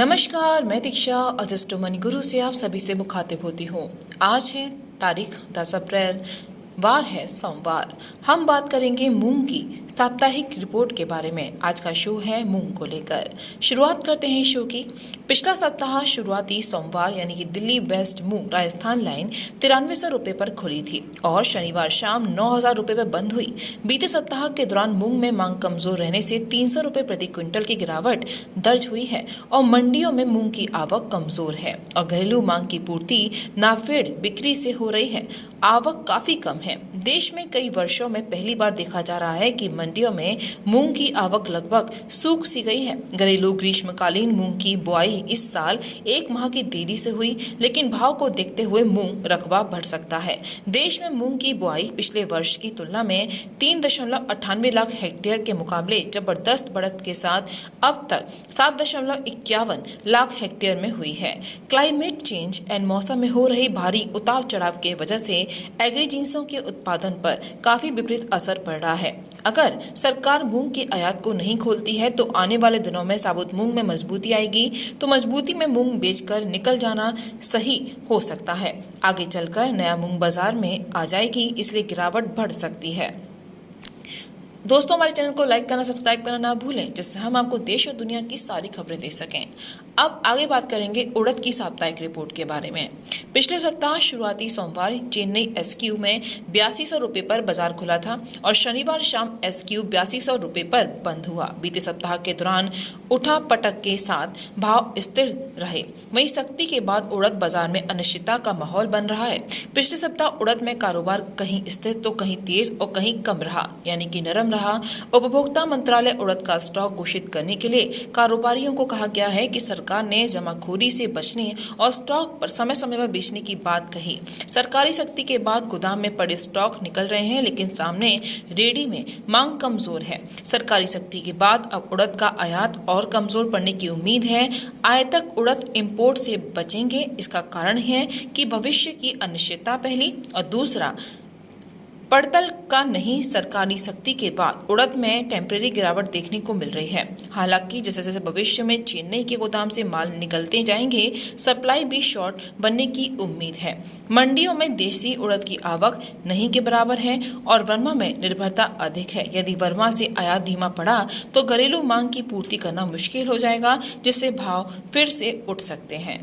नमस्कार, मैं दीक्षा असिस्टो मनी गुरु से आप सभी से मुखातिब होती हूँ। आज है तारीख 10 अप्रैल, वार है सोमवार। हम बात करेंगे मूंग की साप्ताहिक रिपोर्ट के बारे में। आज का शो है मूंग को लेकर। शुरुआत करते हैं शो की। पिछला सप्ताह शुरुआती सोमवार यानी कि दिल्ली वेस्ट मूंग राजस्थान लाइन 9300 रुपये पर खुली थी और शनिवार शाम 9000 रुपये पर बंद हुई। बीते सप्ताह के दौरान मूंग में मांग कमजोर रहने से 300 रुपये प्रति क्विंटल की गिरावट दर्ज हुई है और मंडियों में मूंग की आवक कमजोर है और घरेलू मांग की पूर्ति नाफेड़ बिक्री से हो रही है। आवक काफी कम है। देश में कई वर्षों में पहली बार देखा जा रहा है कि मंडियों में मूंग की आवक लगभग सूख सी गई है। घरेलू ग्रीष्मकालीन मूंग की बुआई इस साल 1 माह की देरी से हुई, लेकिन भाव को देखते हुए मूंग रकबा बढ़ सकता है। देश में मूंग की बुआई पिछले वर्ष की तुलना में 3.98 लाख हेक्टेयर के मुकाबले जबरदस्त बढ़त के साथ अब तक 7.51 लाख हेक्टेयर में हुई है। क्लाइमेट चेंज एंड मौसम में हो रही भारी उतार चढ़ाव के वजह से एग्री जिन्सों के उत्पादन पर काफी विपरीत असर पड़ रहा है। अगर सरकार मूंग की आयात को नहीं खोलती है तो आने वाले दिनों में साबुत मूंग में मजबूती आएगी, तो मजबूती में मूंग बेचकर निकल जाना सही हो सकता है। आगे चलकर नया मूंग बाजार में आ जाएगी, इसलिए गिरावट बढ़ सकती है। दोस्तों, हमारे चैनल को लाइक करना, सब्सक्राइब करना ना भूलें, जिससे हम आपको देश और दुनिया की सारी खबरें दे सकें। अब आगे बात करेंगे उड़द की साप्ताहिक रिपोर्ट के बारे में। पिछले सप्ताह शुरुआती सोमवार चेन्नई एसक्यू में 8200 रुपये पर बाजार खुला था और शनिवार शाम एसक्यू 8200 रुपये पर बंद हुआ। बीते सप्ताह के दौरान उठा पटक के साथ भाव स्थिर रहे। वहीं सख्ती के बाद उड़द बाजार में अनिश्चितता का माहौल बन रहा है। पिछले सप्ताह उड़द में कारोबार कहीं स्थिर तो कहीं तेज और कहीं कम रहा, यानी कि नरम रहा। उपभोक्ता मंत्रालय उड़द का स्टॉक घोषित करने के लिए कारोबारियों को कहा गया है कि सरकार ने जमाखोरी से बचने और स्टॉक पर समय समय पर बेचने की बात कही। सरकारी सख्ती के बाद गोदाम में पड़े स्टॉक निकल रहे हैं, लेकिन सामने रेडी में मांग कमजोर है। सरकारी सख्ती के बाद अब उड़द का आयात और कमजोर पड़ने की उम्मीद है। आयातक उड़द इंपोर्ट से बचेंगे। इसका कारण है कि भविष्य की अनिश्चितता पहली और दूसरा पड़तल का नहीं। सरकारी सख्ती के बाद उड़द में टेम्परेरी गिरावट देखने को मिल रही है। हालांकि जैसे जैसे भविष्य में चेन्नई के गोदाम से माल निकलते जाएंगे, सप्लाई भी शॉर्ट बनने की उम्मीद है। मंडियों में देसी उड़द की आवक नहीं के बराबर है और वर्मा में निर्भरता अधिक है। यदि वर्मा से आयात धीमा पड़ा तो घरेलू मांग की पूर्ति करना मुश्किल हो जाएगा, जिससे भाव फिर से उठ सकते हैं।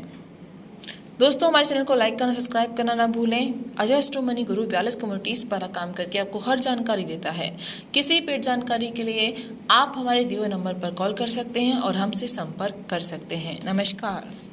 दोस्तों, हमारे चैनल को लाइक करना, सब्सक्राइब करना ना भूलें। अजय एस्ट्रो मनी गुरु 42 कम्युनिटीज पर काम करके आपको हर जानकारी देता है। किसी पेड जानकारी के लिए आप हमारे दिए हुए नंबर पर कॉल कर सकते हैं और हमसे संपर्क कर सकते हैं। नमस्कार।